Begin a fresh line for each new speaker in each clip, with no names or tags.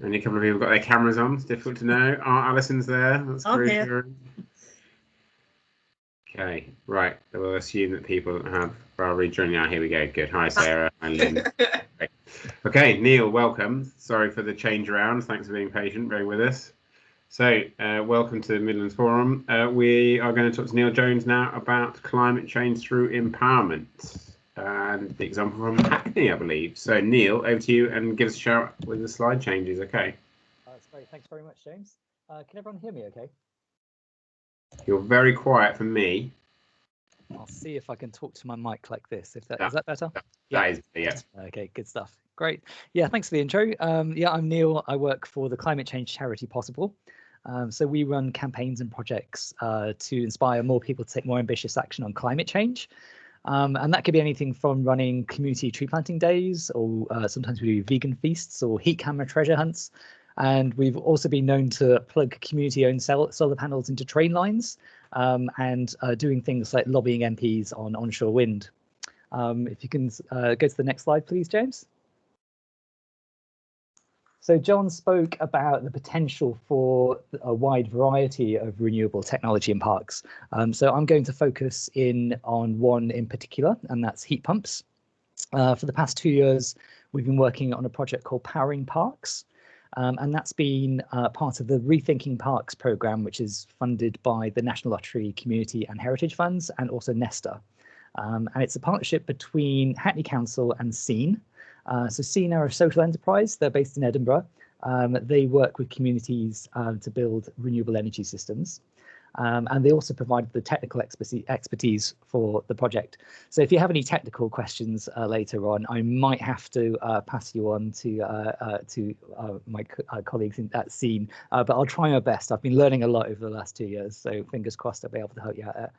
Only a couple of people got their cameras on. It's difficult to know. Alison's there. That's reassuring. Okay, right. We'll assume that people have already joined now. Here we go. Good. Hi, Sarah. Hi, Lynn. Great. Okay, Neil, welcome. Sorry for the change around. Thanks for being patient, bearing with us. So, welcome to the Midlands Forum. We are going to talk to Neil Jones now about climate change through empowerment. And the example from Hackney, I believe. So, Neil, over to you and give us a shout with the slide changes, okay?
That's great. Thanks very much, James. Can everyone hear me okay?
You're very quiet for me.
I'll see if I can talk to my mic like this. Is that better?
That is, yeah.
Okay, good stuff. Great. Yeah, thanks for the intro. Yeah, I'm Neil. I work for the climate change charity Possible. So we run campaigns and projects to inspire more people to take more ambitious action on climate change. And that could be anything from running community tree planting days, or sometimes we do vegan feasts or heat camera treasure hunts. And we've also been known to plug community-owned solar panels into train lines and doing things like lobbying MPs on onshore wind. If you can go to the next slide, please, James. So John spoke about the potential for a wide variety of renewable technology in parks. So I'm going to focus in on one in particular, and that's heat pumps. For the past 2 years, we've been working on a project called Powering Parks. And that's been part of the Rethinking Parks Programme, which is funded by the National Lottery Community and Heritage Funds and also Nesta. And it's a partnership between Hackney Council and SEEN. So SEEN are a social enterprise. They're based in Edinburgh. They work with communities to build renewable energy systems. And they also provide the technical expertise for the project. So if you have any technical questions later on, I might have to pass you on to my colleagues at SEEN, but I'll try my best. I've been learning a lot over the last 2 years, so fingers crossed I'll be able to help you out there.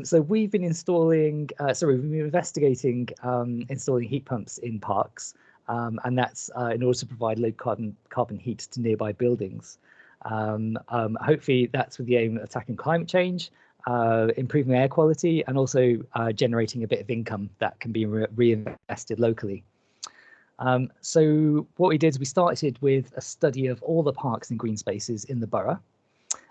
So we've been investigating installing heat pumps in parks, and that's in order to provide low carbon heat to nearby buildings. Hopefully that's with the aim of attacking climate change, improving air quality, and also generating a bit of income that can be reinvested locally. So what we did is we started with a study of all the parks and green spaces in the borough.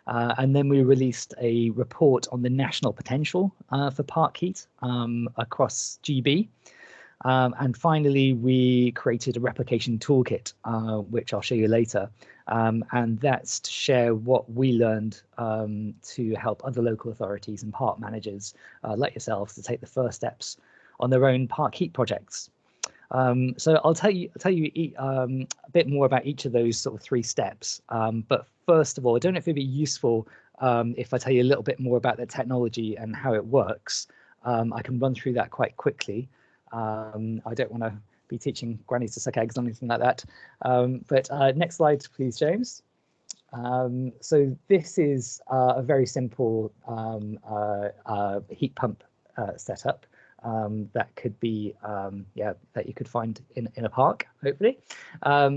And then we released a report on the national potential for park heat across GB. And finally, we created a replication toolkit, which I'll show you later. And that's to share what we learned to help other local authorities and park managers like yourselves to take the first steps on their own park heat projects. So I'll tell you a bit more about each of those sort of 3 steps. But first of all, I don't know if it'd be useful if I tell you a little bit more about the technology and how it works. I can run through that quite quickly. I don't want to be teaching grannies to suck eggs or anything like that. But next slide, please, James. So this is a very simple heat pump setup. That could be, that you could find in a park, hopefully.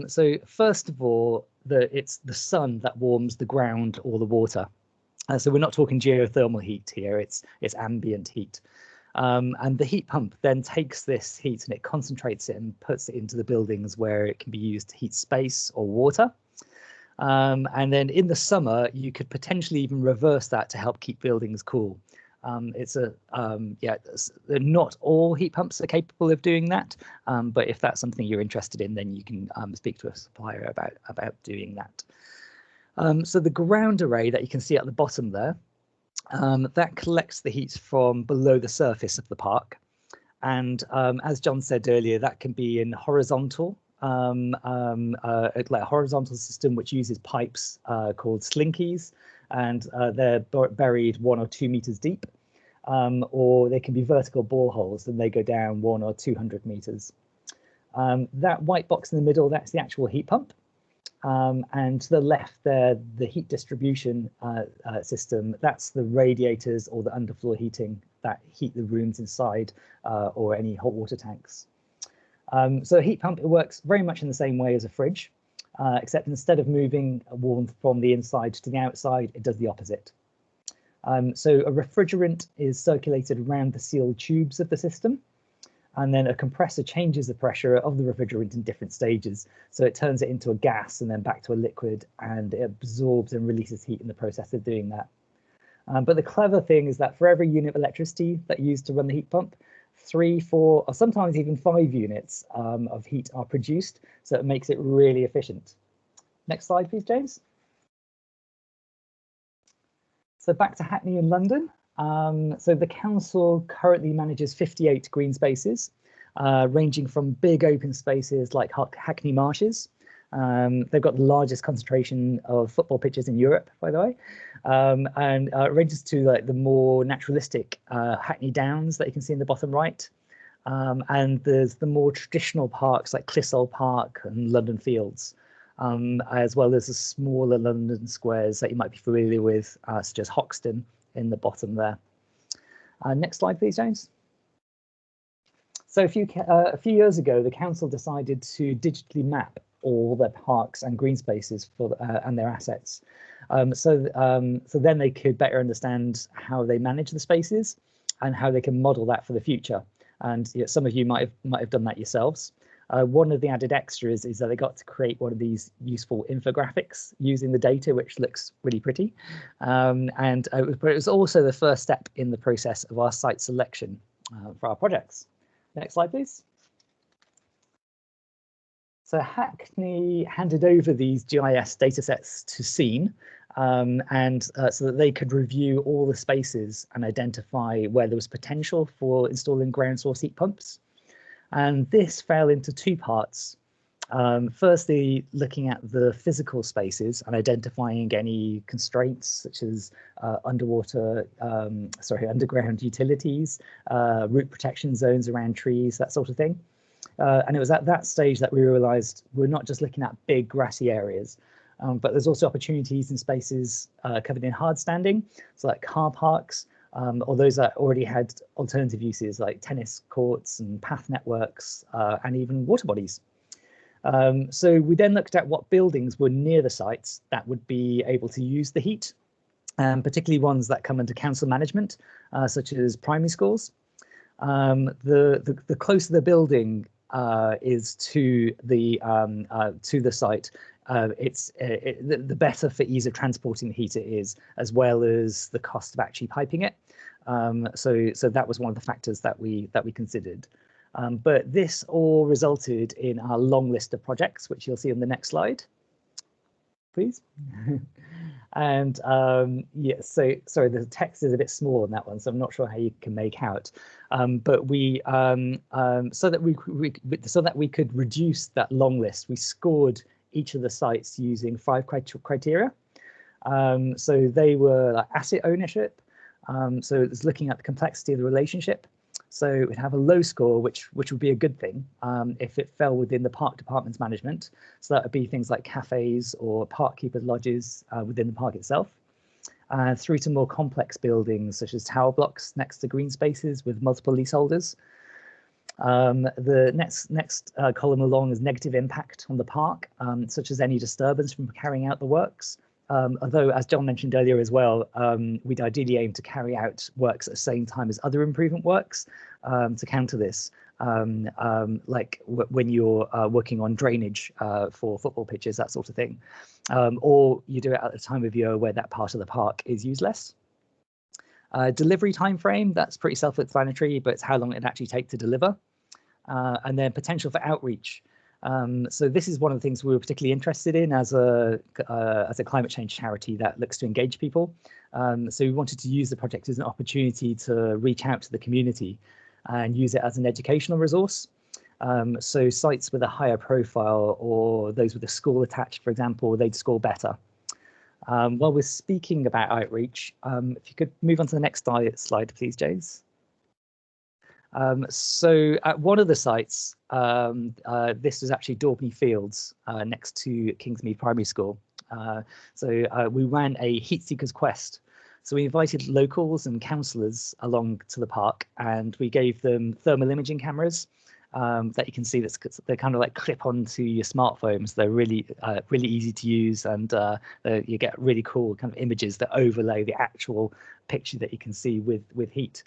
So first of all, it's the sun that warms the ground or the water. So we're not talking geothermal heat here, it's ambient heat. And the heat pump then takes this heat and it concentrates it and puts it into the buildings where it can be used to heat space or water. And then in the summer, you could potentially even reverse that to help keep buildings cool. Not all heat pumps are capable of doing that, but if that's something you're interested in, then you can speak to a supplier about doing that. So the ground array that you can see at the bottom there, that collects the heat from below the surface of the park, and as John said earlier, that can be in horizontal, like a horizontal system which uses pipes called slinkies, and they're buried 1 or 2 meters deep, or they can be vertical boreholes and they go down 100 or 200 meters. That white box in the middle, that's the actual heat pump. And to the left there, the heat distribution system, that's the radiators or the underfloor heating that heat the rooms inside or any hot water tanks. So a heat pump, it works very much in the same way as a fridge. Except instead of moving warmth from the inside to the outside, it does the opposite. So a refrigerant is circulated around the sealed tubes of the system. And then a compressor changes the pressure of the refrigerant in different stages. So it turns it into a gas and then back to a liquid, and it absorbs and releases heat in the process of doing that. But the clever thing is that for every unit of electricity that you use to run the heat pump, 3, 4, or sometimes even 5 units of heat are produced. So it makes it really efficient. Next slide, please, James. So back to Hackney in London. So the council currently manages 58 green spaces, ranging from big open spaces like Hackney Marshes. They've got the largest concentration of football pitches in Europe, by the way, and it ranges to like the more naturalistic Hackney Downs that you can see in the bottom right. And there's the more traditional parks like Klissel Park and London Fields, as well as the smaller London squares that you might be familiar with, such as Hoxton in the bottom there. Next slide, please, James. So a few years ago, the council decided to digitally map all their parks and green spaces for and their assets. So then they could better understand how they manage the spaces and how they can model that for the future. And some of you might have done that yourselves. One of the added extras is that they got to create one of these useful infographics using the data, which looks really pretty. But it was also the first step in the process of our site selection for our projects. Next slide, please. So Hackney handed over these GIS datasets to Scene, so that they could review all the spaces and identify where there was potential for installing ground source heat pumps. And this fell into 2 parts. Firstly, looking at the physical spaces and identifying any constraints such as underground utilities, root protection zones around trees, that sort of thing. And it was at that stage that we realized we're not just looking at big grassy areas, but there's also opportunities in spaces covered in hard standing, so like car parks, or those that already had alternative uses like tennis courts and path networks, and even water bodies. So we then looked at what buildings were near the sites that would be able to use the heat, particularly ones that come under council management, such as primary schools. The closer the building is to the site, the better for ease of transporting the heat it is, as well as the cost of actually piping it. So that was one of the factors that we considered. But this all resulted in our long list of projects, which you'll see on the next slide, please. And yeah, so sorry, the text is a bit small on that one, so I'm not sure how you can make out. But we so that we could reduce that long list, we scored each of the sites using 5 criteria. So they were like asset ownership. So it's looking at the complexity of the relationship. So we'd have a low score, which would be a good thing if it fell within the park department's management. So that would be things like cafes or park keepers lodges within the park itself, through to more complex buildings such as tower blocks next to green spaces with multiple leaseholders. The next column along is negative impact on the park, such as any disturbance from carrying out the works. Although, as John mentioned earlier as well, we'd ideally aim to carry out works at the same time as other improvement works to counter this, like when you're working on drainage for football pitches, that sort of thing, or you do it at the time of year where that part of the park is used less. Delivery time frame, that's pretty self-explanatory, but it's how long it actually takes to deliver. And then potential for outreach. So this is one of the things we were particularly interested in as a climate change charity that looks to engage people. So we wanted to use the project as an opportunity to reach out to the community and use it as an educational resource. So sites with a higher profile or those with a school attached, for example, they'd score better. While we're speaking about outreach, if you could move on to the next slide, please, James. So at one of the sites, this was actually Daubney Fields next to Kingsmead Primary School. So we ran a heat seekers quest. So we invited locals and councillors along to the park, and we gave them thermal imaging cameras that you can see they're kind of like clip onto your smartphones. They're really really easy to use, and you get really cool kind of images that overlay the actual picture that you can see with heat.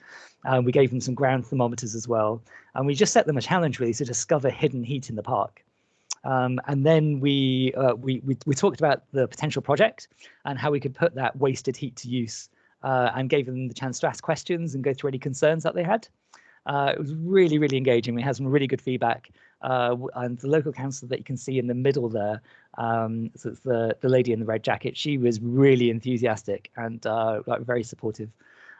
We gave them some ground thermometers as well, and we just set them a challenge really to discover hidden heat in the park. And then we talked about the potential project and how we could put that wasted heat to use, and gave them the chance to ask questions and go through any concerns that they had. It was really, really engaging. We had some really good feedback. And the local councillor that you can see in the middle there, so it's the lady in the red jacket, she was really enthusiastic and like very supportive.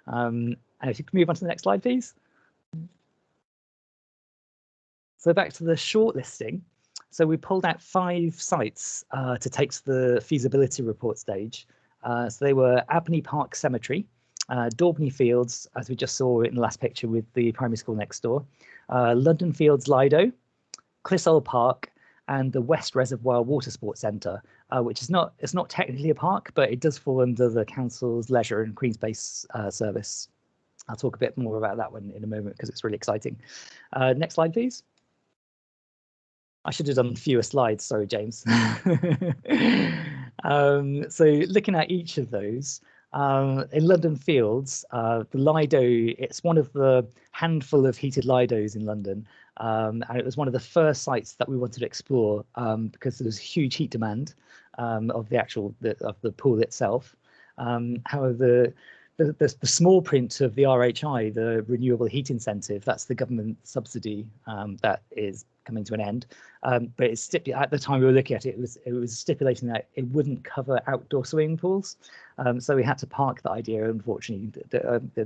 And if you could move on to the next slide, please. So back to the shortlisting. So we pulled out 5 sites to take to the feasibility report stage. So they were Daubney Park Cemetery, Daubney Fields, as we just saw in the last picture with the primary school next door, London Fields Lido, Klissel Park, and the West Reservoir Water Sports Centre, which is not technically a park, but it does fall under the council's leisure and green space service. I'll talk a bit more about that one in a moment because it's really exciting. Next slide, please. I should have done fewer slides, sorry, James. So looking at each of those, in London Fields, the Lido, it's one of the handful of heated Lidos in London, and it was one of the first sites that we wanted to explore because there was huge heat demand of the pool itself. However, the small print of the RHI, the Renewable Heat Incentive, that's the government subsidy that is coming to an end. But it's at the time we were looking at it, it was stipulating that it wouldn't cover outdoor swimming pools. So we had to park the idea, unfortunately,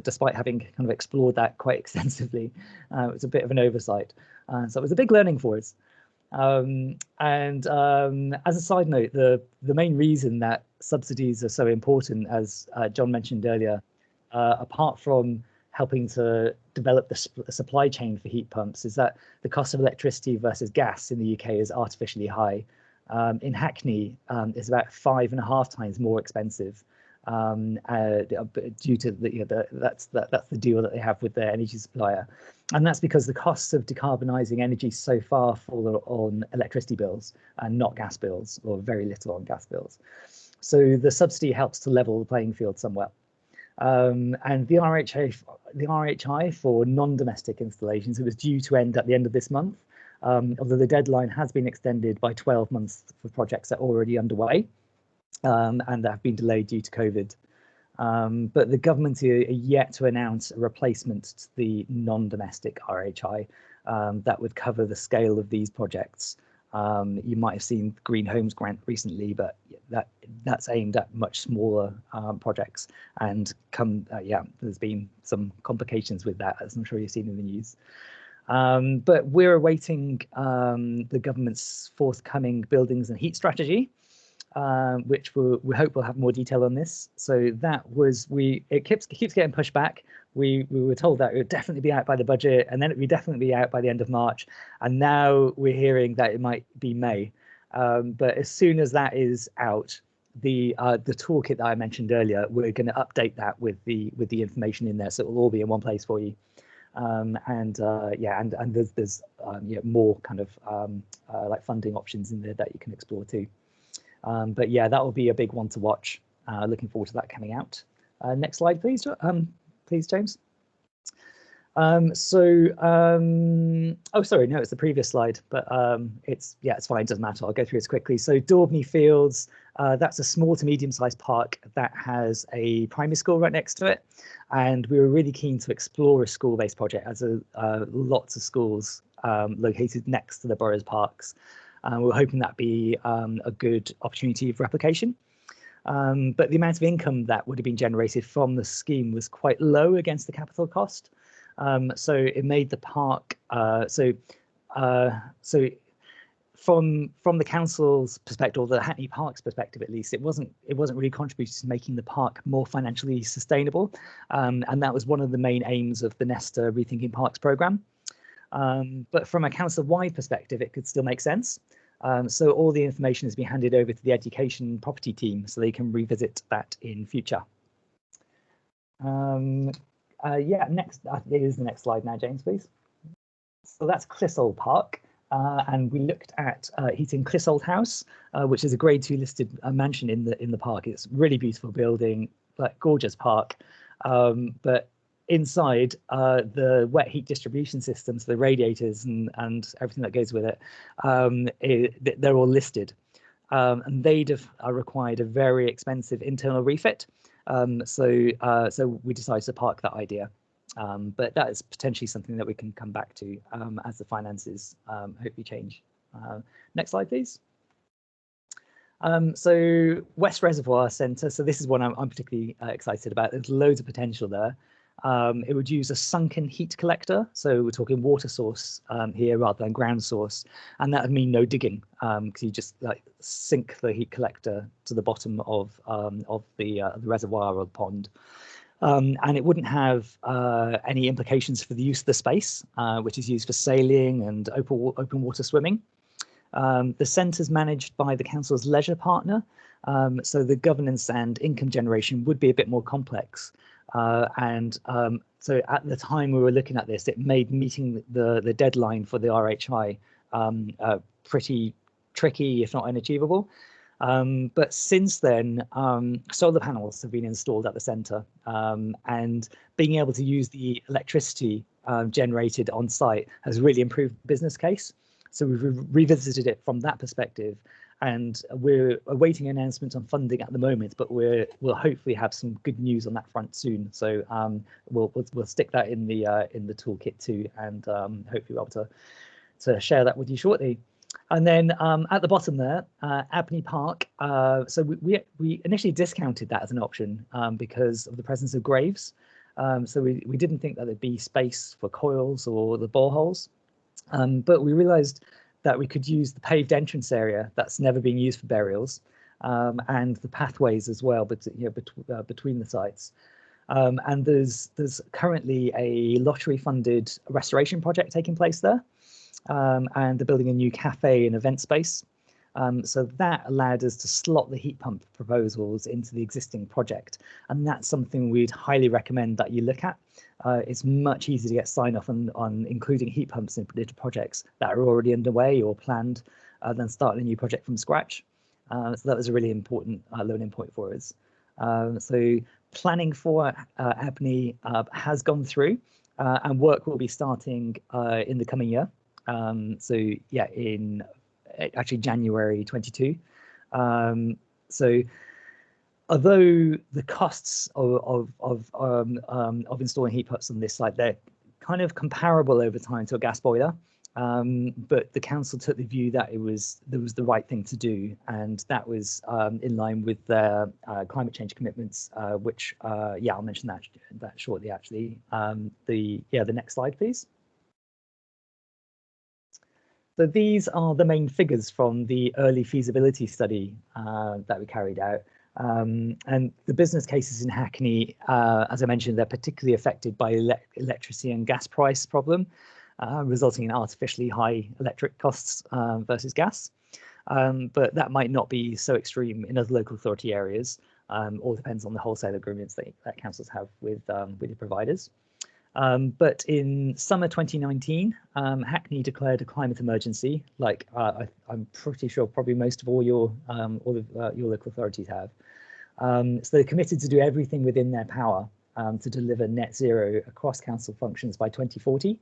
despite having kind of explored that quite extensively. It was a bit of an oversight. So it was a big learning for us. As a side note, the main reason that subsidies are so important, as John mentioned earlier, apart from helping to develop the supply chain for heat pumps, is that the cost of electricity versus gas in the UK is artificially high. In Hackney, it's about 5.5 times more expensive due to that's the deal that they have with their energy supplier. And that's because the costs of decarbonising energy so far fall on electricity bills and not gas bills, or very little on gas bills. So the subsidy helps to level the playing field somewhat. And the RHI for non-domestic installations, it was due to end at the end of this month, although the deadline has been extended by 12 months for projects that are already underway and that have been delayed due to COVID. But the government are yet to announce a replacement to the non-domestic RHI that would cover the scale of these projects. You might have seen the Green Homes grant recently, but that's aimed at much smaller projects, and there's been some complications with that, as I'm sure you've seen in the news. But we're awaiting the government's forthcoming buildings and heat strategy, which we hope will have more detail on this. So it keeps getting pushed back. We were told that it would definitely be out by the budget, and then it would definitely be out by the end of March, and now we're hearing that it might be May. But as soon as that is out, the toolkit that I mentioned earlier, we're going to update that with the information in there, so it will all be in one place for you. And there's more kind of like funding options in there that you can explore too. But yeah, that will be a big one to watch. Looking forward to that coming out. Next slide, please. Please, James. Oh, sorry, no, it's the previous slide, but it's fine, it doesn't matter. I'll go through this quickly. So Daubney Fields, that's a small to medium-sized park that has a primary school right next to it, and we were really keen to explore a school-based project, as lots of schools located next to the borough's parks. We're hoping that'd be a good opportunity for replication. But the amount of income that would have been generated from the scheme was quite low against the capital cost. So it made the park from the council's perspective, or the Hackney Park's perspective at least, it wasn't really contributing to making the park more financially sustainable. And that was one of the main aims of the Nesta Rethinking Parks Programme. But from a council-wide perspective, it could still make sense. So all the information has been handed over to the education property team so they can revisit that in future. Next, is the next slide now, James, please. So that's Klissel Park. And we looked at heating Klissel House, which is a Grade 2 listed mansion in the park. It's a really beautiful building, like gorgeous park. But inside, the wet heat distribution systems, the radiators and everything that goes with it, they're all listed. And they'd have required a very expensive internal refit. So we decided to park that idea. But that is potentially something that we can come back to as the finances hopefully change. Next slide, please. So West Reservoir Centre, so this is one I'm particularly excited about. There's loads of potential there. It would use a sunken heat collector, so we're talking water source here rather than ground source, and that would mean no digging, because you just like sink the heat collector to the bottom of the reservoir or the pond. And it wouldn't have any implications for the use of the space, which is used for sailing and open water swimming. The centre is managed by the council's leisure partner, so the governance and income generation would be a bit more complex. So at the time we were looking at this, it made meeting the deadline for the RHI pretty tricky, if not unachievable. But since then, solar panels have been installed at the centre, and being able to use the electricity generated on site has really improved the business case. So we've revisited it from that perspective, and we're awaiting an announcement on funding at the moment, but we'll hopefully have some good news on that front soon. So we'll stick that in the toolkit too, and hopefully we'll be able to share that with you shortly. And then at the bottom there, Daubney Park. So we initially discounted that as an option because of the presence of graves. So we didn't think that there'd be space for coils or the boreholes. But we realised that we could use the paved entrance area that's never been used for burials, and the pathways as well, but between the sites. And there's currently a lottery-funded restoration project taking place there. And they're building a new cafe and event space. So that allowed us to slot the heat pump proposals into the existing project. And that's something we'd highly recommend that you look at. It's much easier to get sign off on including heat pumps in particular projects that are already underway or planned than starting a new project from scratch. So that was a really important learning point for us. So planning for Daubney has gone through, and work will be starting in the coming year. So yeah, in actually January 22. So although the costs of installing heat pumps on this site, they're kind of comparable over time to a gas boiler, but the council took the view that there was the right thing to do, and that was in line with their climate change commitments, which yeah, I'll mention that shortly actually. The next slide, please. So these are the main figures from the early feasibility study that we carried out. And the business cases in Hackney, as I mentioned, they're particularly affected by electricity and gas price problem, resulting in artificially high electric costs versus gas. But that might not be so extreme in other local authority areas. All depends on the wholesale agreements that councils have with the providers. But in summer 2019, Hackney declared a climate emergency, like I'm pretty sure probably most of all your local authorities have. So they're committed to do everything within their power to deliver net zero across council functions by 2040.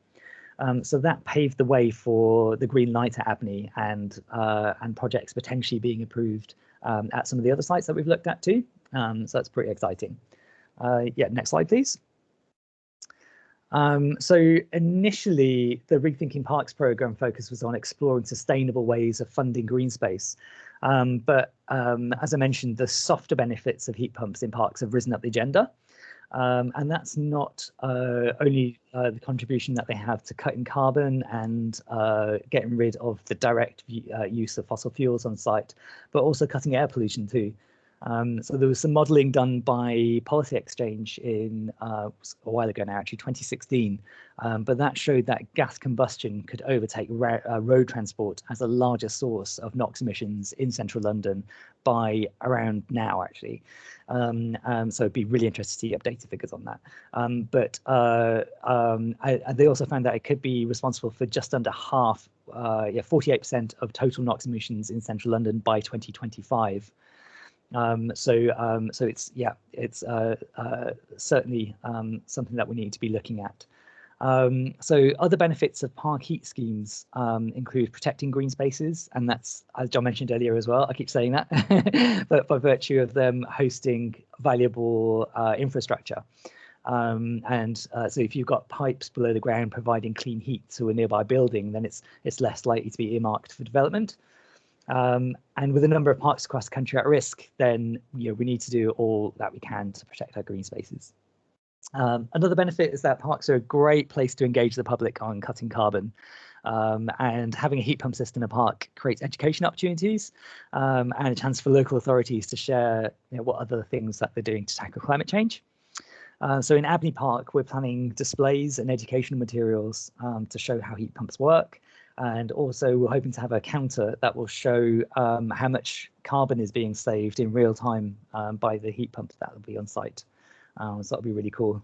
So that paved the way for the green light at Daubney and projects potentially being approved at some of the other sites that we've looked at too. So that's pretty exciting. Yeah, next slide, please. So initially, the Rethinking Parks programme focus was on exploring sustainable ways of funding green space. But as I mentioned, the softer benefits of heat pumps in parks have risen up the agenda. And that's not only the contribution that they have to cutting carbon and getting rid of the direct use of fossil fuels on site, but also cutting air pollution too. So there was some modelling done by Policy Exchange in a while ago now, actually 2016, but that showed that gas combustion could overtake road transport as a larger source of NOx emissions in central London by around now, actually. So it'd be really interesting to see updated figures on that. They also found that it could be responsible for just under half, 48% of total NOx emissions in central London by 2025. So it's certainly something that we need to be looking at. So other benefits of park heat schemes include protecting green spaces, and that's, as John mentioned earlier as well, I keep saying that, but by virtue of them hosting valuable infrastructure. So if you've got pipes below the ground providing clean heat to a nearby building, then it's less likely to be earmarked for development. And with a number of parks across the country at risk, then we need to do all that we can to protect our green spaces. Another benefit is that parks are a great place to engage the public on cutting carbon. And having a heat pump system in a park creates education opportunities and a chance for local authorities to share what other things that they're doing to tackle climate change. So in Daubney Park, we're planning displays and educational materials to show how heat pumps work. And also we're hoping to have a counter that will show how much carbon is being saved in real time by the heat pumps that will be on site. So that'll be really cool.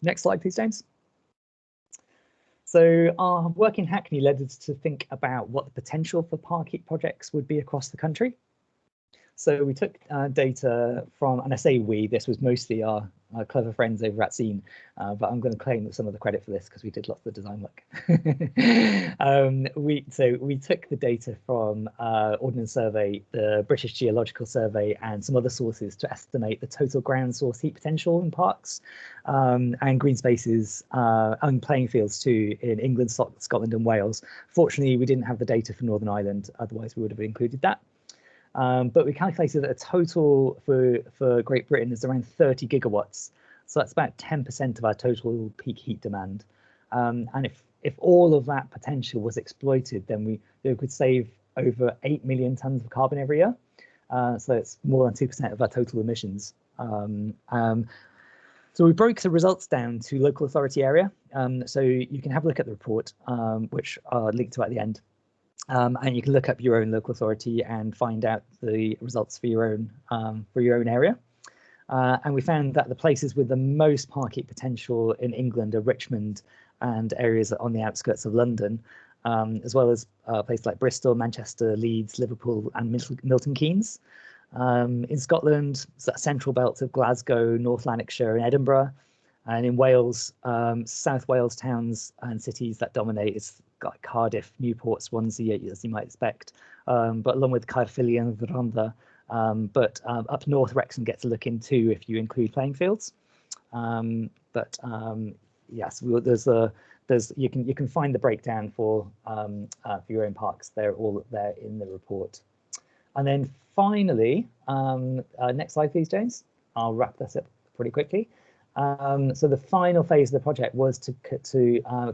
Next slide, please, James. So our work in Hackney led us to think about what the potential for park heat projects would be across the country. So we took data from, and I say we, this was mostly our clever friends over at Scene, but I'm going to claim some of the credit for this because we did lots of the design work. We took the data from Ordnance Survey, the British Geological Survey, and some other sources to estimate the total ground source heat potential in parks and green spaces and playing fields too in England, Scotland and Wales. Fortunately, we didn't have the data for Northern Ireland, otherwise we would have included that. But we calculated that a total for Great Britain is around 30 gigawatts. So that's about 10% of our total peak heat demand. And if all of that potential was exploited, then we could save over 8 million tons of carbon every year. So it's more than 2% of our total emissions. So we broke the results down to local authority area. So you can have a look at the report, which I'll link to at the end. And you can look up your own local authority and find out the results for your own area. And we found that the places with the most park heat potential in England are Richmond and areas on the outskirts of London, as well as places like Bristol, Manchester, Leeds, Liverpool and Milton Keynes. In Scotland, it's that central belt of Glasgow, North Lanarkshire and Edinburgh. And in Wales, South Wales towns and cities that dominate is like Cardiff, Newport, Swansea, as you might expect, but along with Caerphilly and Rhondda. Up north, Wrexham gets a look in too if you include playing fields. Yes, you can find the breakdown for your own parks. They're all there in the report. And then finally, next slide, please, James. I'll wrap this up pretty quickly. So the final phase of the project was to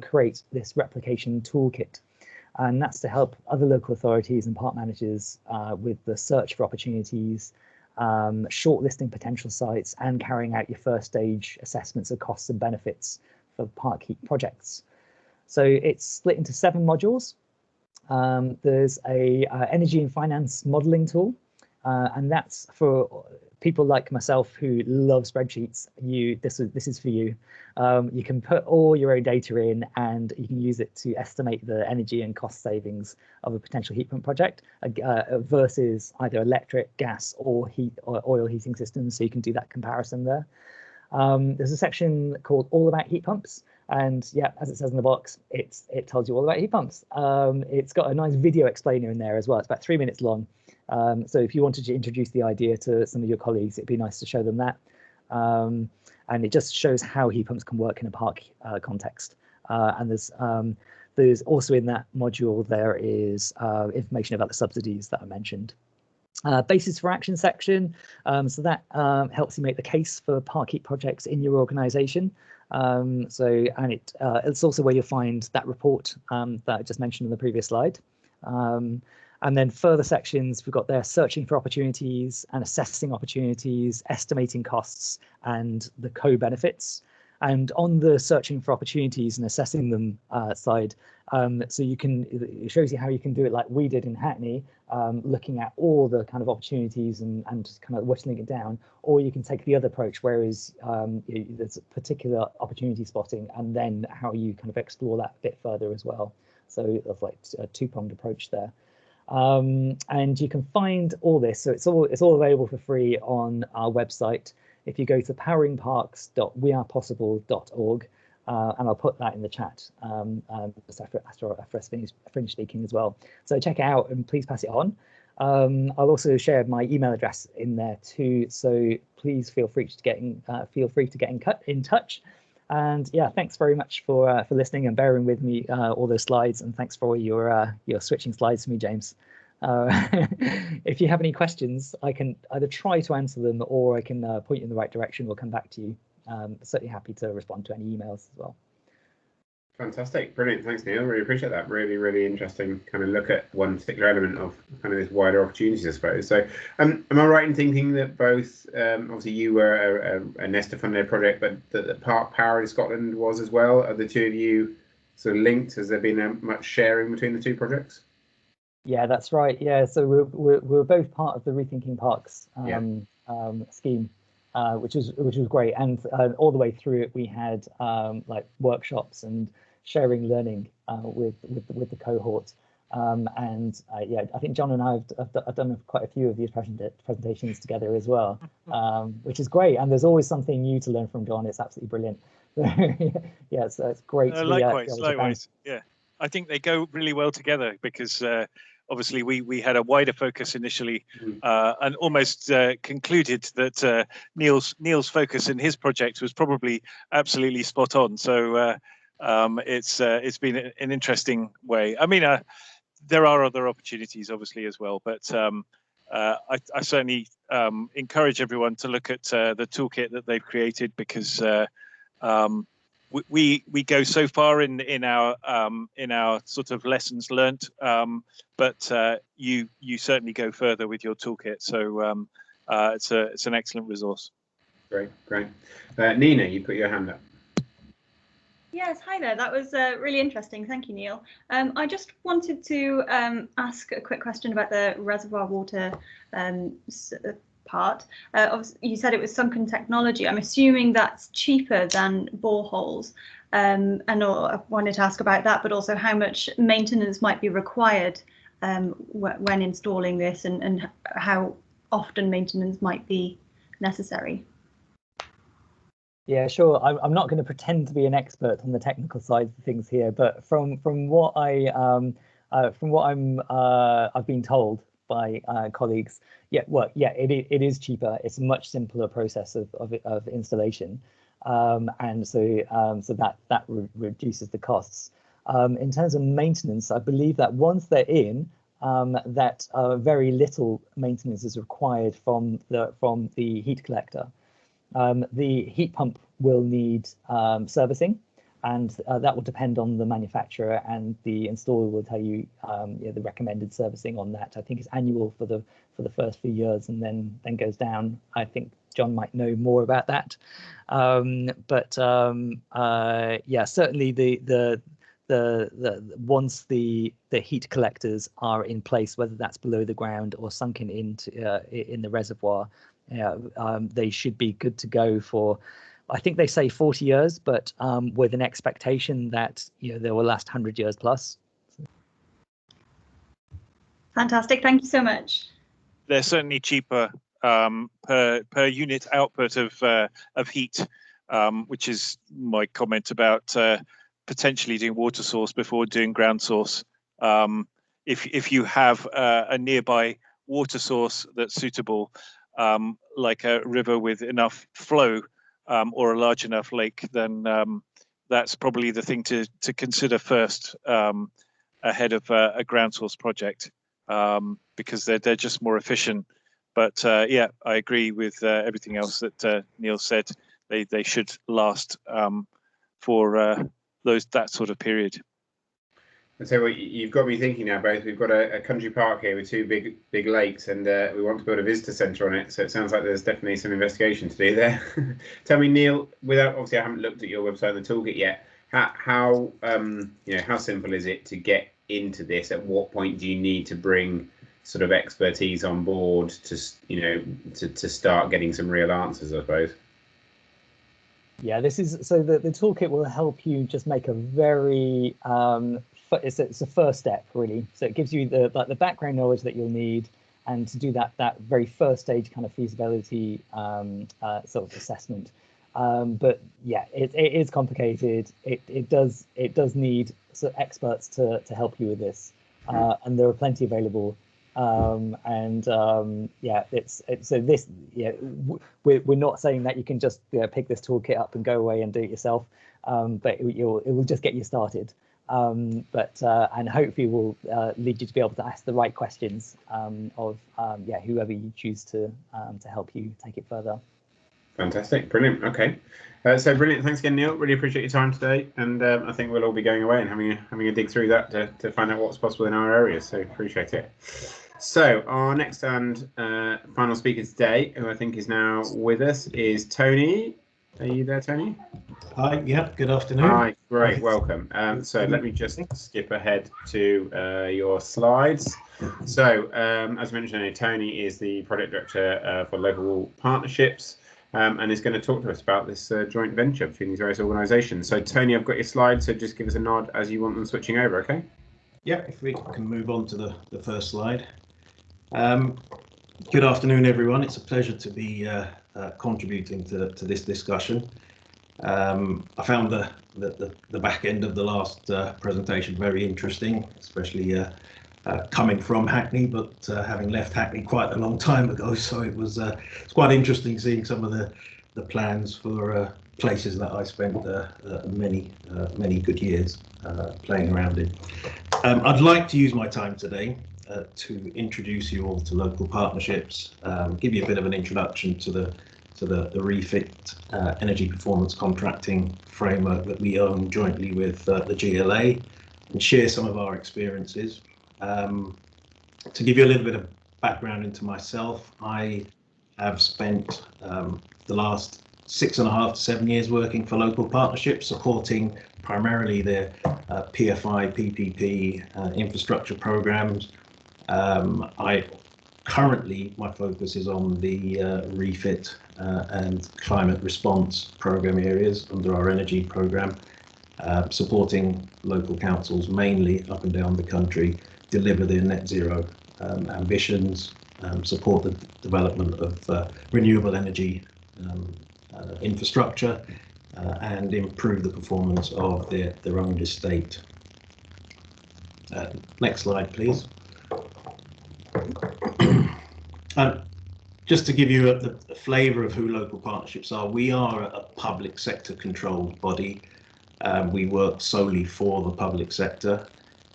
create this replication toolkit, and that's to help other local authorities and park managers with the search for opportunities, shortlisting potential sites, and carrying out your first stage assessments of costs and benefits for park heat projects. So it's split into 7 modules. There's a energy and finance modelling tool, and that's for people like myself who love spreadsheets. This is for you. You can put all your own data in and you can use it to estimate the energy and cost savings of a potential heat pump project versus either electric, gas or oil heating systems. So you can do that comparison there. There's a section called All About Heat Pumps. And yeah, as it says in the box, it tells you all about heat pumps. It's got a nice video explainer in there as well. It's about 3 minutes long. So if you wanted to introduce the idea to some of your colleagues, it'd be nice to show them that. And it just shows how heat pumps can work in a park context. And there's also in that module, there is information about the subsidies that I mentioned. Basis for action section. So that helps you make the case for park heat projects in your organisation. It's also where you'll find that report that I just mentioned in the previous slide. And then further sections, we've got there searching for opportunities and assessing opportunities, estimating costs, and the co-benefits. And on the searching for opportunities and assessing them side, so it shows you how you can do it like we did in Hackney, looking at all the kind of opportunities and kind of whittling it down, or you can take the other approach, whereas there's a particular opportunity spotting and then how you kind of explore that a bit further as well. So it's like a two-pronged approach there. And you can find all this, so it's all available for free on our website. If you go to poweringparks.wearepossible.org, and I'll put that in the chat just after I finish speaking as well. So check it out and please pass it on. I'll also share my email address in there too, so please feel free to get in touch. And yeah, thanks very much for listening and bearing with me all those slides, and thanks for your switching slides for me, James. If you have any questions, I can either try to answer them or I can point you in the right direction or come back to you. Certainly happy to respond to any emails as well.
Fantastic, brilliant, thanks Neil, really appreciate that. Really interesting kind of look at one particular element of kind of this wider opportunities, I suppose. So am I right in thinking that both, obviously you were a Nesta funded project, but that Park Power in Scotland was as well? Are the two of you sort of linked? Has there been much sharing between the two projects?
Yeah, that's right. Yeah, so we're both part of the Rethinking Parks scheme, which was great, and all the way through it we had like workshops and sharing learning with the cohort, and yeah, I think John and I have done quite a few of these presentations together as well, which is great. And there's always something new to learn from John. It's absolutely brilliant. Yeah, so it's great.
Likewise. Yeah, I think they go really well together because. Obviously, we had a wider focus initially, and almost concluded that Neil's focus in his project was probably absolutely spot on. So it's been an interesting way. I mean, there are other opportunities, obviously, as well, but I certainly encourage everyone to look at the toolkit that they've created, because we go so far in our sort of lessons learnt, but you certainly go further with your toolkit. So it's an excellent resource.
Great. Nina, you put your hand up.
Yes, hi there. That was really interesting. Thank you, Neil. I just wanted to ask a quick question about the reservoir water part. You said it was sunken technology. I'm assuming that's cheaper than boreholes, and I wanted to ask about that, but also how much maintenance might be required when installing this, and how often maintenance might be necessary.
Yeah, sure. I'm not going to pretend to be an expert on the technical side of things here, but from what I've been told by colleagues, it is cheaper. It's a much simpler process of installation, and so that reduces the costs. In terms of maintenance, I believe that once they're in, that very little maintenance is required from the heat collector. The heat pump will need servicing, and that will depend on the manufacturer, and the installer will tell you the recommended servicing on that. I think it's annual for the first few years, and then goes down. I think John might know more about that, but yeah, certainly the once the heat collectors are in place, whether that's below the ground or sunken into in the reservoir, they should be good to go for, I think they say 40 years, but with an expectation that they will last 100 years plus.
Fantastic, thank you so much.
They're certainly cheaper per unit output of heat, which is my comment about potentially doing water source before doing ground source. If you have a nearby water source that's suitable, like a river with enough flow, or a large enough lake, then that's probably the thing to consider first, ahead of a ground source project, because they're just more efficient. But yeah, I agree with everything else that Neil said. They should last for that sort of period.
So you've got me thinking now, both. We've got a country park here with two big lakes, and we want to build a visitor centre on it. So it sounds like there's definitely some investigation to do there. Tell me, Neil, without obviously I haven't looked at your website and the toolkit yet. How how simple is it to get into this? At what point do you need to bring sort of expertise on board to to start getting some real answers, I suppose?
Yeah, this is so the toolkit will help you just make a very it's a first step really. So it gives you the background knowledge that you'll need, and to do that very first stage kind of feasibility sort of assessment. But yeah, it is complicated. It does need sort of experts to help you with this, and there are plenty available. Yeah, so this, yeah, we're not saying that you can just pick this toolkit up and go away and do it yourself, but it will just get you started, and hopefully will lead you to be able to ask the right questions of whoever you choose to help you take it further.
Fantastic, brilliant. Okay, so brilliant. Thanks again, Neil. Really appreciate your time today, and I think we'll all be going away and having a dig through that to find out what's possible in our areas. So appreciate it. So our next and final speaker today, who I think is now with us, is Tony. Are you there, Tony?
Hi. Yeah. Good afternoon.
Hi. Great. Welcome. So let me just skip ahead to your slides. So as mentioned, Tony is the project director for local partnerships. And is going to talk to us about this joint venture between these various organisations. So, Tony, I've got your slides, so just give us a nod as you want them switching over, okay?
Yeah, if we can move on to the first slide. Good afternoon, everyone. It's a pleasure to be contributing to this discussion. I found the back end of the last presentation very interesting, especially coming from Hackney, but having left Hackney quite a long time ago, so it's quite interesting seeing some of the plans for places that I spent many good years playing around in. I'd like to use my time today to introduce you all to local partnerships, give you a bit of an introduction to the Refit energy performance contracting framework that we own jointly with the GLA, and share some of our experiences. To give you a little bit of background into myself, I have spent the last 6.5 to 7 years working for local partnerships, supporting primarily their PFI, PPP infrastructure programs. Currently, my focus is on the Refit and climate response program areas under our energy program, supporting local councils mainly up and down the country deliver their net zero ambitions, support the development of renewable energy infrastructure, and improve the performance of their own estate. Next slide, please. Just to give you a flavour of who local partnerships are, we are a public sector controlled body. We work solely for the public sector.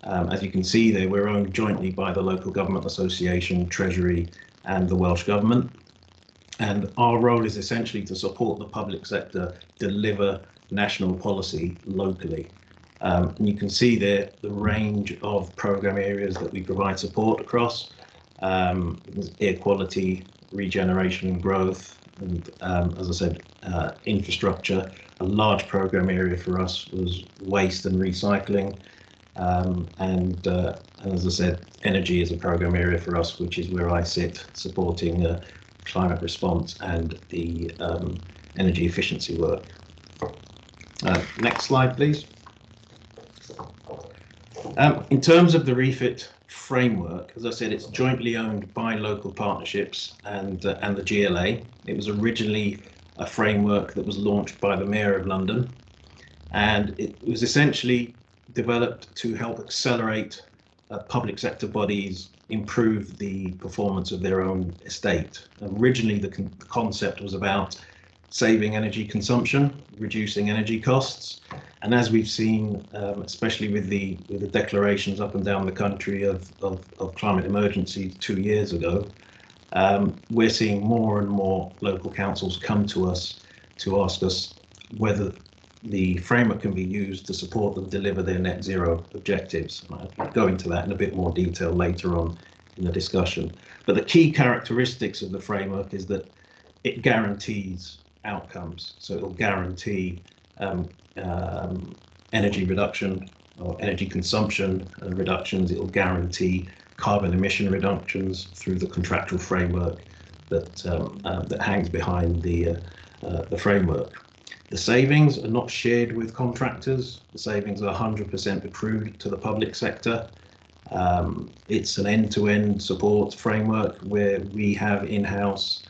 As you can see there, we're owned jointly by the Local Government Association, Treasury and the Welsh Government. And our role is essentially to support the public sector deliver national policy locally. And you can see there the range of programme areas that we provide support across. Air quality, regeneration and growth, and as I said, infrastructure. A large programme area for us was waste and recycling. And as I said, energy is a programme area for us, which is where I sit, supporting climate response and the energy efficiency work. Next slide, please. In terms of the Refit framework, as I said, it's jointly owned by local partnerships and the GLA. It was originally a framework that was launched by the Mayor of London, and it was essentially developed to help accelerate public sector bodies improve the performance of their own estate. Originally, the concept was about saving energy consumption, reducing energy costs, and as we've seen, especially with the declarations up and down the country of climate emergency 2 years ago, we're seeing more and more local councils come to us to ask us whether the framework can be used to support them deliver their net zero objectives. I'll go into that in a bit more detail later on in the discussion. But the key characteristics of the framework is that it guarantees outcomes. So it will guarantee energy reduction or energy consumption reductions. It will guarantee carbon emission reductions through the contractual framework that that hangs behind the framework. The savings are not shared with contractors. The savings are 100% accrued to the public sector. It's an end-to-end support framework where we have in-house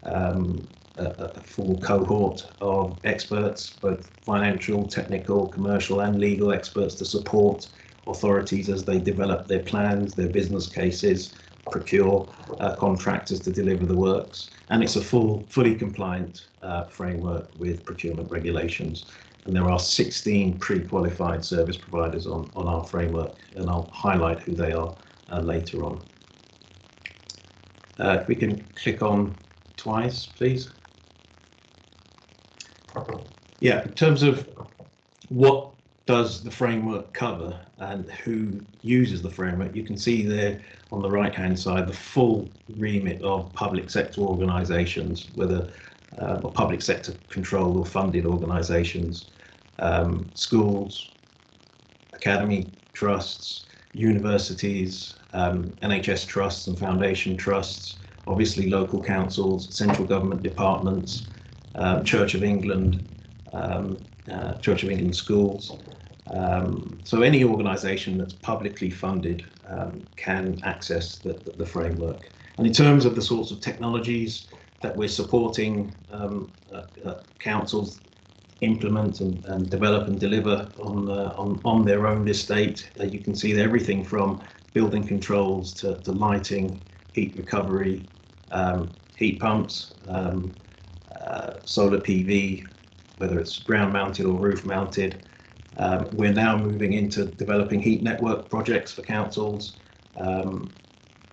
a full cohort of experts, both financial, technical, commercial and legal experts, to support authorities as they develop their plans, their business cases, procure contractors to deliver the works. And it's a fully compliant framework with procurement regulations. And there are 16 pre-qualified service providers on our framework, and I'll highlight who they are later on. If we can click on twice, please. Yeah, in terms of what does the framework cover and who uses the framework, you can see there on the right hand side the full remit of public sector organisations, whether public sector controlled or funded organisations, schools, academy trusts, universities, NHS trusts and foundation trusts, obviously local councils, central government departments, Church of England schools. So any organisation that's publicly funded can access the framework. And in terms of the sorts of technologies that we're supporting councils implement and develop and deliver on their own estate, you can see everything from building controls to lighting, heat recovery, heat pumps, solar PV, whether it's ground mounted or roof mounted. We're now moving into developing heat network projects for councils, and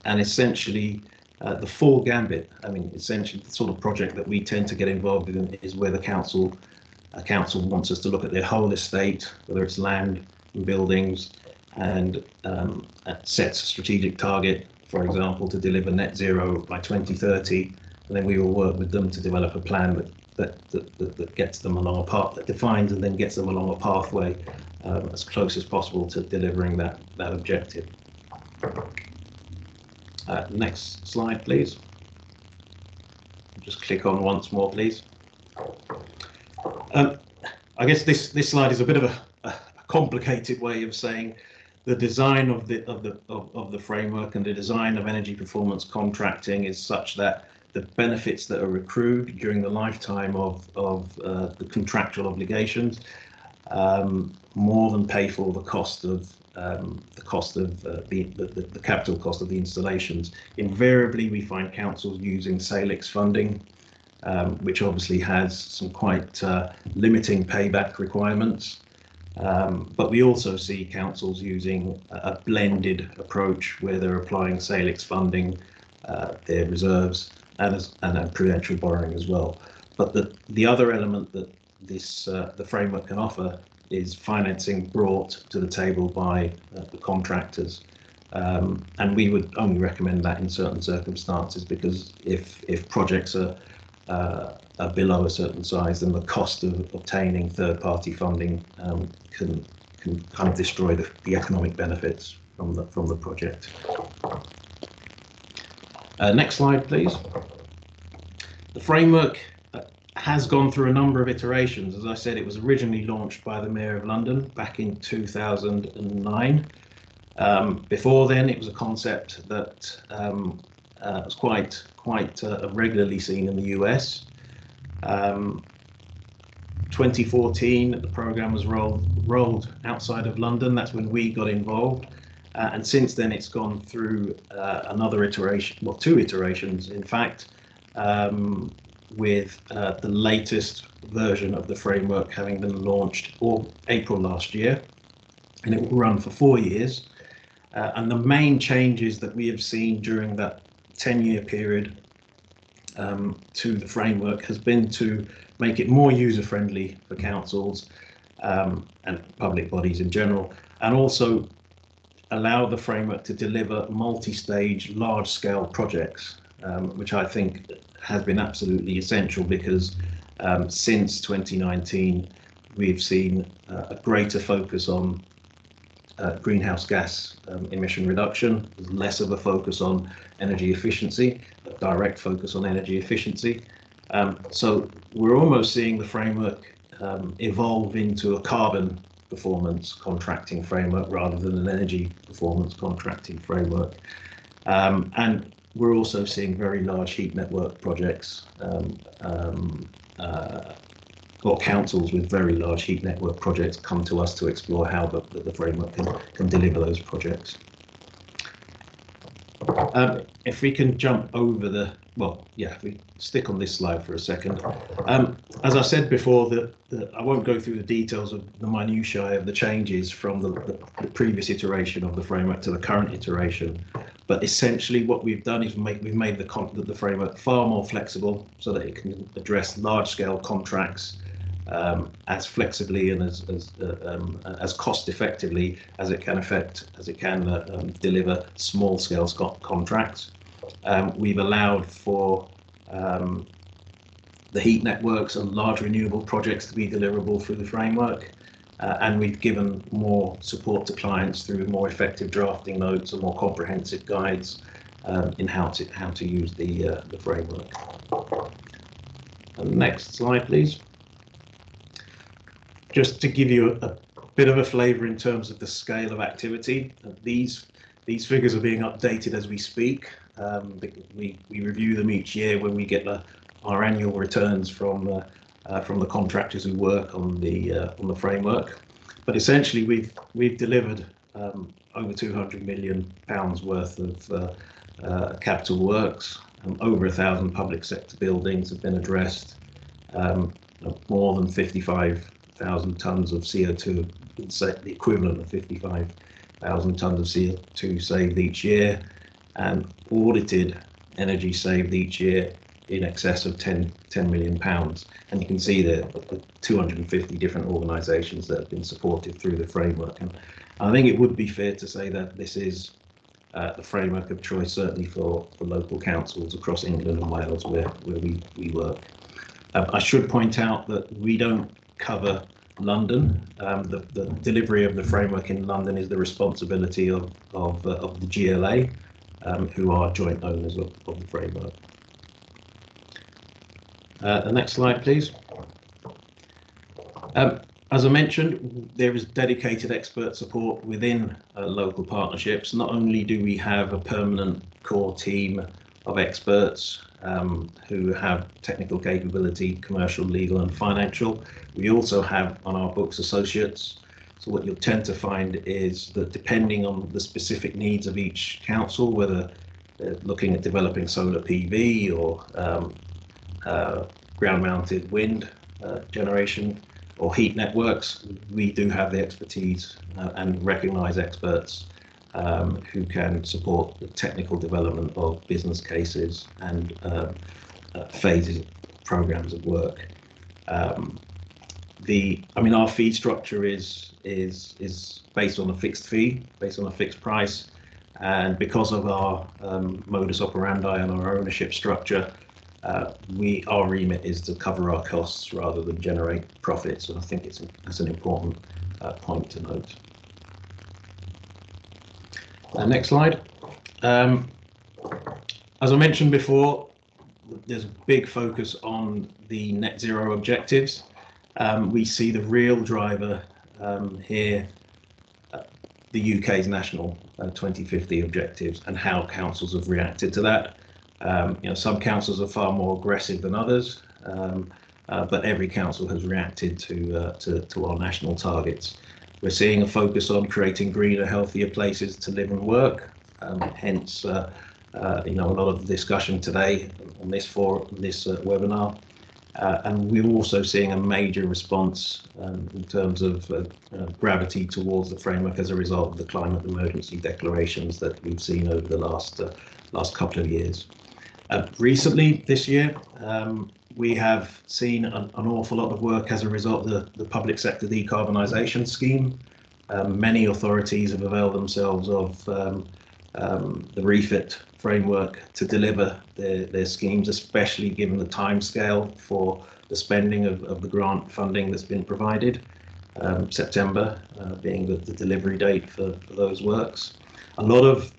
essentially the full gambit. I mean, essentially the sort of project that we tend to get involved in is where the council wants us to look at their whole estate, whether it's land and buildings, and sets a strategic target, for example, to deliver net zero by 2030. And then we will work with them to develop a plan that gets them along a path, that defines and then gets them along a pathway as close as possible to delivering that objective. Next slide, please. Just click on once more, please. I guess this slide is a bit of a complicated way of saying the design of the framework and the design of energy performance contracting is such that the benefits that are accrued during the lifetime of the contractual obligations more than pay for the cost of the capital cost of the installations. Invariably, we find councils using Salix funding, which obviously has some quite limiting payback requirements. But we also see councils using a blended approach where they're applying Salix funding, their reserves, and prudential borrowing as well. But the other element that the framework can offer is financing brought to the table by the contractors, and we would only recommend that in certain circumstances, because if projects are below a certain size, then the cost of obtaining third-party funding can kind of destroy the economic benefits from the project. Next slide, please. The framework has gone through a number of iterations. As I said, it was originally launched by the Mayor of London back in 2009. Before then, it was a concept that was quite regularly seen in the US. 2014, the programme was rolled outside of London. That's when we got involved. And since then, it's gone through another iteration, well, 2 iterations, in fact, with the latest version of the framework having been launched April last year, and it will run for 4 years. And the main changes that we have seen during that 10-year period to the framework has been to make it more user-friendly for councils, and public bodies in general, and also allow the framework to deliver multi-stage, large-scale projects, which I think has been absolutely essential, because since 2019 we've seen a greater focus on greenhouse gas emission reduction. There's less of a focus on energy efficiency, a direct focus on energy efficiency. So we're almost seeing the framework evolve into a carbon performance contracting framework rather than an energy performance contracting framework. And we're also seeing very large heat network projects, or councils with very large heat network projects come to us to explore how the framework can deliver those projects. If we can jump over the, if we stick on this slide for a second. As I said before, I won't go through the details of the minutiae of the changes from the previous iteration of the framework to the current iteration, but essentially what we've done is we've made the framework far more flexible so that it can address large-scale contracts as flexibly and as cost effectively as it can deliver small-scale contracts. We've allowed for the heat networks and large renewable projects to be deliverable through the framework, and we've given more support to clients through more effective drafting notes and more comprehensive guides in how to use the framework. And next slide, please. Just to give you a bit of a flavour in terms of the scale of activity, these figures are being updated as we speak. We review them each year when we get our annual returns from the contractors who work on the framework. But essentially, we've delivered over £200 million worth of capital works. Over 1,000 public sector buildings have been addressed. More than 55,000 tonnes of CO2, the equivalent of 55,000 tonnes of CO2 saved each year, and audited energy saved each year in excess of £10 million. And you can see there 250 different organisations that have been supported through the framework. And I think it would be fair to say that this is the framework of choice, certainly for local councils across England and Wales where we work. I should point out that we don't cover London. The delivery of the framework in London is the responsibility of the GLA, who are joint owners of the framework. The next slide, please. As I mentioned, there is dedicated expert support within local partnerships. Not only do we have a permanent core team of experts who have technical capability, commercial, legal and financial, we also have on our books associates. So what you'll tend to find is that depending on the specific needs of each council, whether they're looking at developing solar PV or ground-mounted wind generation or heat networks, we do have the expertise and recognise experts who can support the technical development of business cases and phases, programs of work. Our fee structure is based on a fixed fee, based on a fixed price, and because of our modus operandi and our ownership structure, our remit is to cover our costs rather than generate profits, and I think that's an important point to note. Next slide. As I mentioned before, there's a big focus on the net zero objectives. We see the real driver here, the UK's national 2050 objectives and how councils have reacted to that. Some councils are far more aggressive than others, but every council has reacted to our national targets. We're seeing a focus on creating greener, healthier places to live and work. Hence, a lot of the discussion today on this webinar. And we're also seeing a major response in terms of gravity towards the framework as a result of the climate emergency declarations that we've seen over the last couple of years. Recently, this year, we have seen an awful lot of work as a result of the public sector decarbonisation scheme. Many authorities have availed themselves of the Refit Framework to deliver their schemes, especially given the timescale for the spending of the grant funding that's been provided. September being the delivery date for those works. A lot of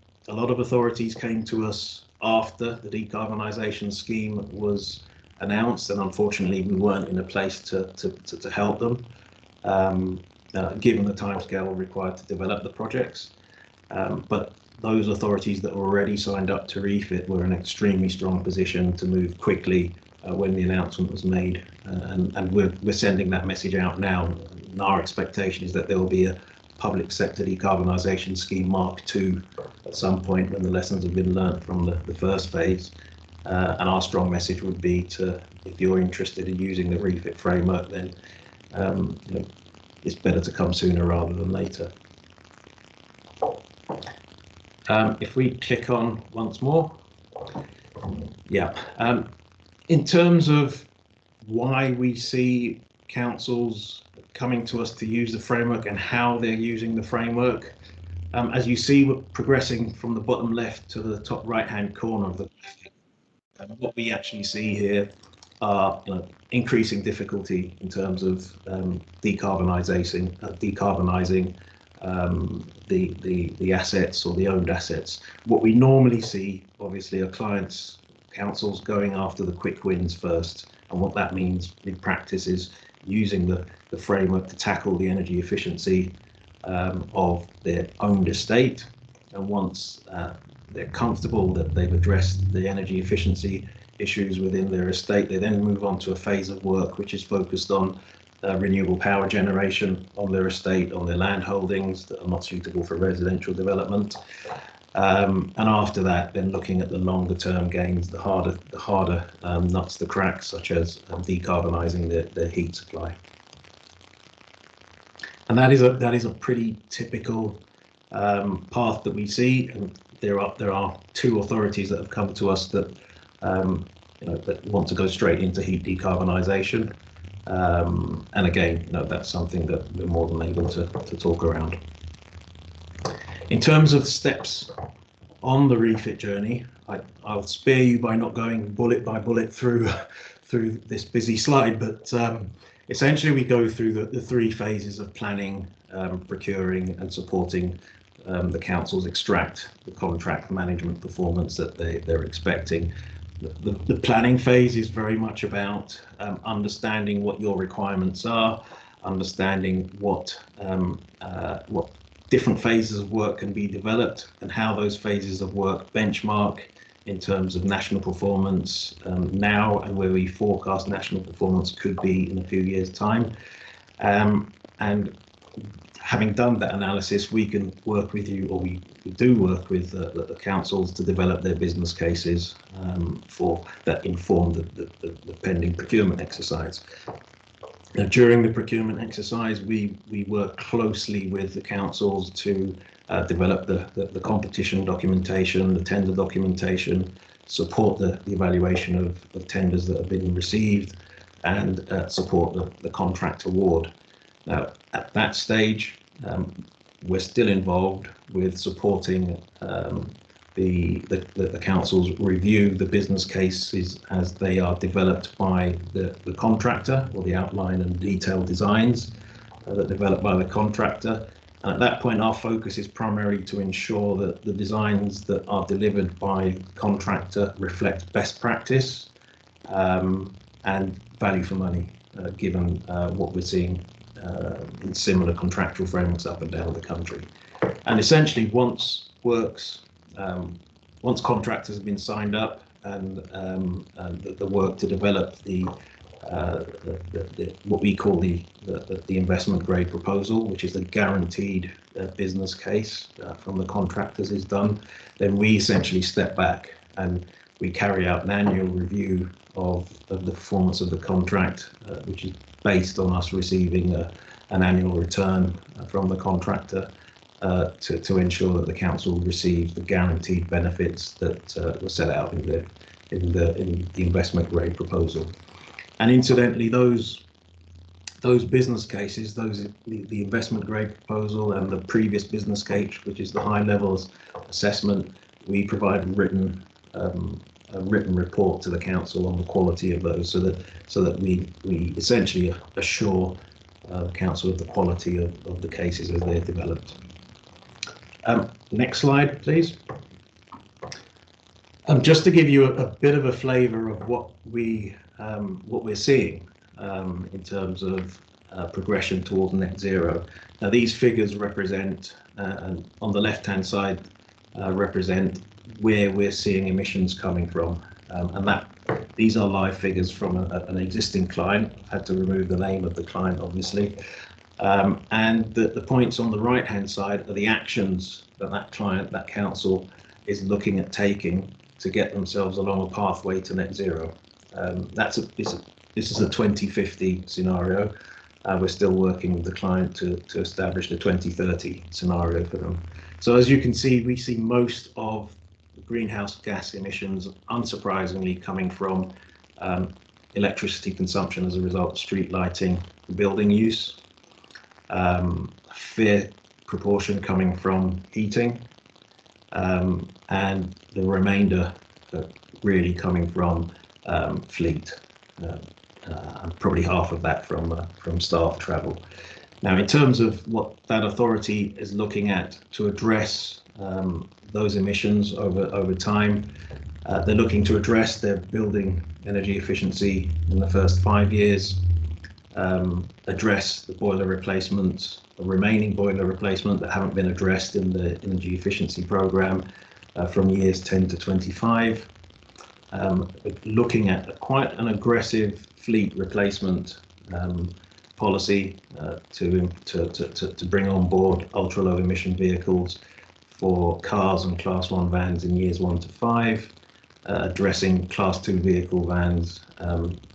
authorities came to us after the decarbonisation scheme was announced, and unfortunately we weren't in a place to help them, given the timescale required to develop the projects. But those authorities that were already signed up to Refit were in an extremely strong position to move quickly when the announcement was made, and we're sending that message out now. And our expectation is that there will be a public sector decarbonisation scheme Mark II at some point when the lessons have been learnt from the first phase. And our strong message would be to, if you're interested in using the Refit framework, then it's better to come sooner rather than later. If we click on once more, yeah. In terms of why we see councils coming to us to use the framework and how they're using the framework, as you see, we're progressing from the bottom left to the top right-hand corner of the what we actually see here are increasing difficulty in terms of decarbonising the assets or the owned assets. What we normally see, obviously, are councils going after the quick wins first, and what that means in practice is using the framework to tackle the energy efficiency of their owned estate, and once they're comfortable that they've addressed the energy efficiency issues within their estate, they then move on to a phase of work which is focused on renewable power generation on their estate, on their land holdings that are not suitable for residential development. And after that, then looking at the longer term gains, the harder nuts to crack, such as decarbonising their heat supply. And that is a pretty typical path that we see. And there are two authorities that have come to us that that want to go straight into heat decarbonisation. And again, that's something that we're more than able to talk around. In terms of steps on the Refit journey, I'll spare you by not going bullet by bullet through this busy slide, but essentially we go through the three phases of planning, procuring and supporting the councils extract the contract management performance that they're expecting. The planning phase is very much about understanding what your requirements are, understanding what different phases of work can be developed and how those phases of work benchmark in terms of national performance now and where we forecast national performance could be in a few years' time. And having done that analysis, we can work with you, or we do work with the councils to develop their business cases for that inform the pending procurement exercise. Now, during the procurement exercise, we work closely with the councils to develop the competition documentation, the tender documentation, support the evaluation of tenders that have been received, and support the contract award. Now, at that stage, we're still involved with supporting the council's review the business cases as they are developed by the contractor, or the outline and detailed designs that are developed by the contractor. And at that point, our focus is primarily to ensure that the designs that are delivered by the contractor reflect best practice and value for money, given what we're seeing in similar contractual frameworks up and down the country. And essentially, once contractors have been signed up and the work to develop what we call the investment grade proposal, which is the guaranteed business case from the contractors, is done, then we essentially step back and we carry out an annual review of the performance of the contract, which is based on us receiving an annual return from the contractor to ensure that the council receives the guaranteed benefits that were set out in the investment grade proposal. And incidentally, those business cases, the investment grade proposal and the previous business case, which is the high levels assessment, we provide a written report to the council on the quality of those, so that we essentially assure the council of the quality of the cases as they're developed. Next slide, please. Just to give you a bit of a flavour of what we're seeing in terms of progression towards net zero. Now, these figures represent, on the left-hand side, represent where we're seeing emissions coming from, and these are live figures from an existing client. I've had to remove the name of the client, obviously, and the points on the right-hand side are the actions that council is looking at taking to get themselves along a pathway to net zero. This is a 2050 scenario. We're still working with the client to establish the 2030 scenario for them. So as you can see, we see most of the greenhouse gas emissions, unsurprisingly, coming from electricity consumption as a result of street lighting, building use. A fair proportion coming from heating, and the remainder really coming from fleet. And probably half of that from staff travel. Now, in terms of what that authority is looking at to address those emissions over time, they're looking to address their building energy efficiency in the first 5 years, address the boiler replacements, the remaining boiler replacement that haven't been addressed in the energy efficiency programme from years 10 to 25. Looking at quite an aggressive fleet replacement policy to bring on board ultra low emission vehicles for cars and class 1 vans in years 1 to 5, addressing class 2 vehicle vans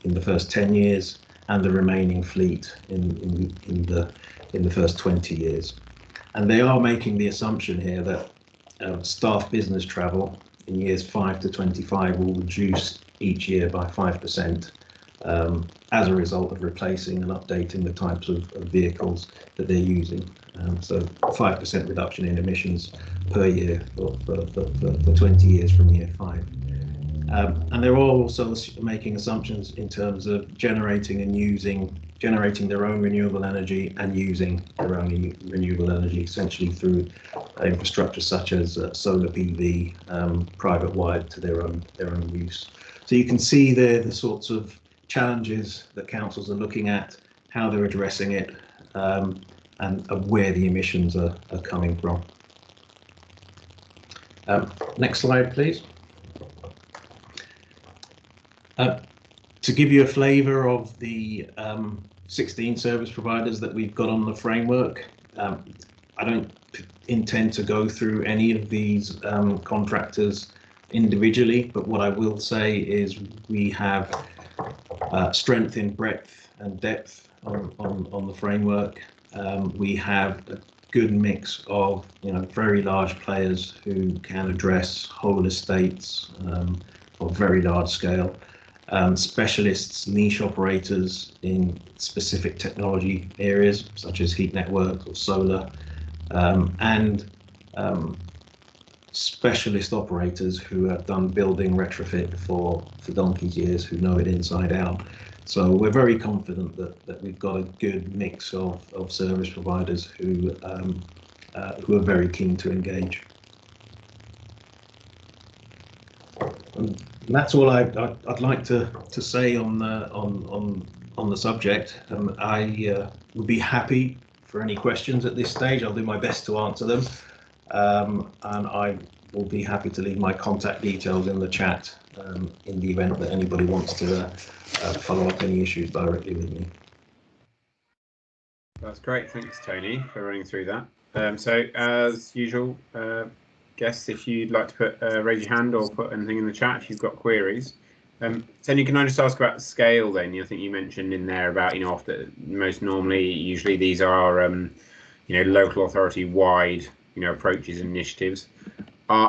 in the first 10 years, and the remaining fleet in the first 20 years. And they are making the assumption here that staff business travel in years 5 to 25 will reduce each year by 5% as a result of replacing and updating the types of vehicles that they're using. So 5% reduction in emissions per year for 20 years from year 5. And they're also making assumptions in terms of generating their own renewable energy and using their own renewable energy, essentially through infrastructure such as solar PV, private wired to their own use. So you can see there the sorts of challenges that councils are looking at, how they're addressing it, and where the emissions are coming from. Next slide, please. To give you a flavour of the 16 service providers that we've got on the framework, I don't intend to go through any of these contractors individually, but what I will say is we have strength in breadth and depth on the framework. We have a good mix of very large players who can address whole estates of very large scale. Specialists, niche operators in specific technology areas such as heat networks or solar, and specialist operators who have done building retrofit for donkey's years, who know it inside out. So we're very confident that we've got a good mix of service providers who are very keen to engage. And that's all I'd like to say on the subject. I would be happy for any questions at this stage. I'll do my best to answer them, and I will be happy to leave my contact details in the chat in the event that anybody wants to follow up any issues directly with me.
That's great. Thanks, Tony, for running through that. So as usual, guests, if you'd like to raise your hand or put anything in the chat if you've got queries. Tony, can I just ask about the scale then? I think you mentioned in there about, usually these are, local authority wide, approaches and initiatives.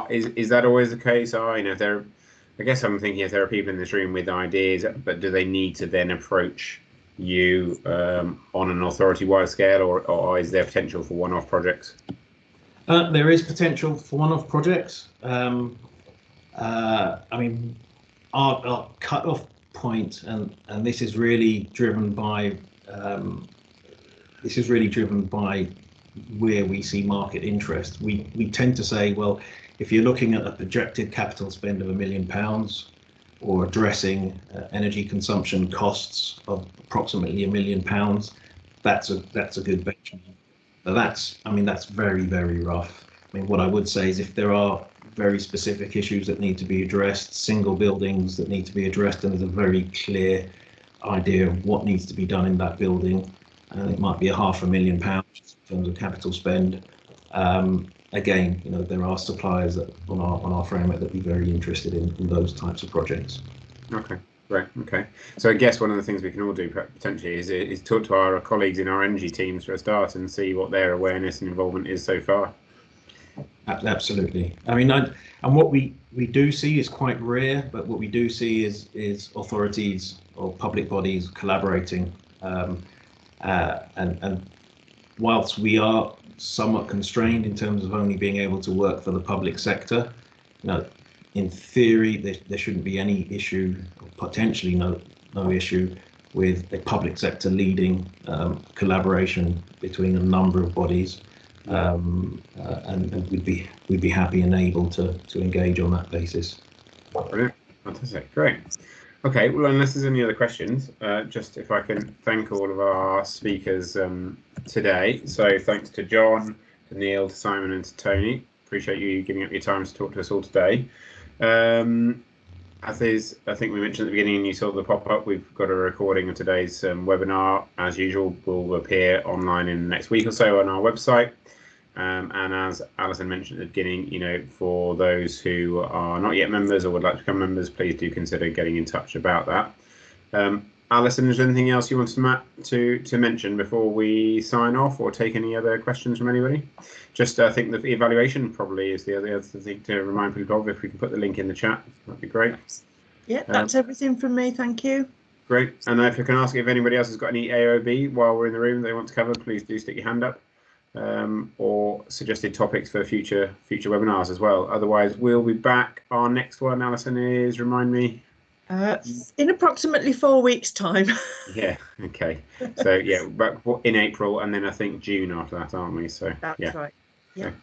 Is that always the case? If they're I guess I'm thinking if there are people in this room with ideas, but do they need to then approach you on an authority-wide scale, or is there potential for one-off projects?
There is potential for one-off projects. I mean, our cut-off point, and this is really driven by where we see market interest. We tend to say, well, if you're looking at a projected capital spend of £1 million, or addressing energy consumption costs of approximately £1 million, that's a good benchmark. But that's very, very rough. I mean, what I would say is if there are very specific issues that need to be addressed, single buildings that need to be addressed, and there's a very clear idea of what needs to be done in that building, and it might be £500,000 in terms of capital spend. Again, there are suppliers that on our framework that be very interested in those types of projects.
Okay, great. Okay, so I guess one of the things we can all do potentially is talk to our colleagues in our energy teams for a start and see what their awareness and involvement is so far.
Absolutely. I mean, and what we do see is quite rare, but what we do see is authorities or public bodies collaborating, and whilst we are somewhat constrained in terms of only being able to work for the public sector, in theory there shouldn't be any issue, or potentially no issue, with a public sector leading collaboration between a number of bodies, and we'd be happy and able to engage on that basis.
Brilliant, fantastic, great. Okay, well, unless there's any other questions, just if I can thank all of our speakers today. So thanks to John, to Neil, to Simon, and to Tony. Appreciate you giving up your time to talk to us all today. I think we mentioned at the beginning, and you saw the pop-up, we've got a recording of today's webinar. As usual, will appear online in the next week or so on our website. And as Alison mentioned at the beginning, for those who are not yet members or would like to become members, please do consider getting in touch about that. Alison, is there anything else you wanted to mention before we sign off, or take any other questions from anybody? Just I think the evaluation probably is the other thing to remind people of. If we can put the link in the chat, that'd be great.
Yeah, that's everything from me. Thank you.
Great. And if I can ask if anybody else has got any AOB while we're in the room they want to cover, please do stick your hand up. Or suggested topics for future webinars as well. Otherwise, we'll be back. Our next one, Alison, is, remind me?
In approximately 4 weeks' time.
Yeah. Okay. So yeah, back in April, and then I think June after that, aren't we? So
that's right. Yeah.
Okay.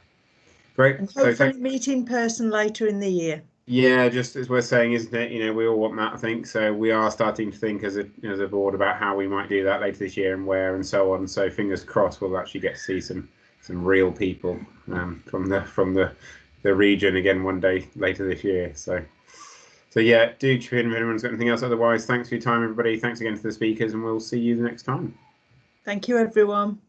Great.
And hopefully meet in person later in the year.
Yeah, just as we're saying, isn't it? We all want that, I think. So we are starting to think as a board about how we might do that later this year and where and so on. So fingers crossed, we'll actually get to see some real people from the region again one day later this year. So yeah, do chip in if anyone's got anything else. Otherwise, thanks for your time, everybody. Thanks again to the speakers, and we'll see you the next time.
Thank you, everyone.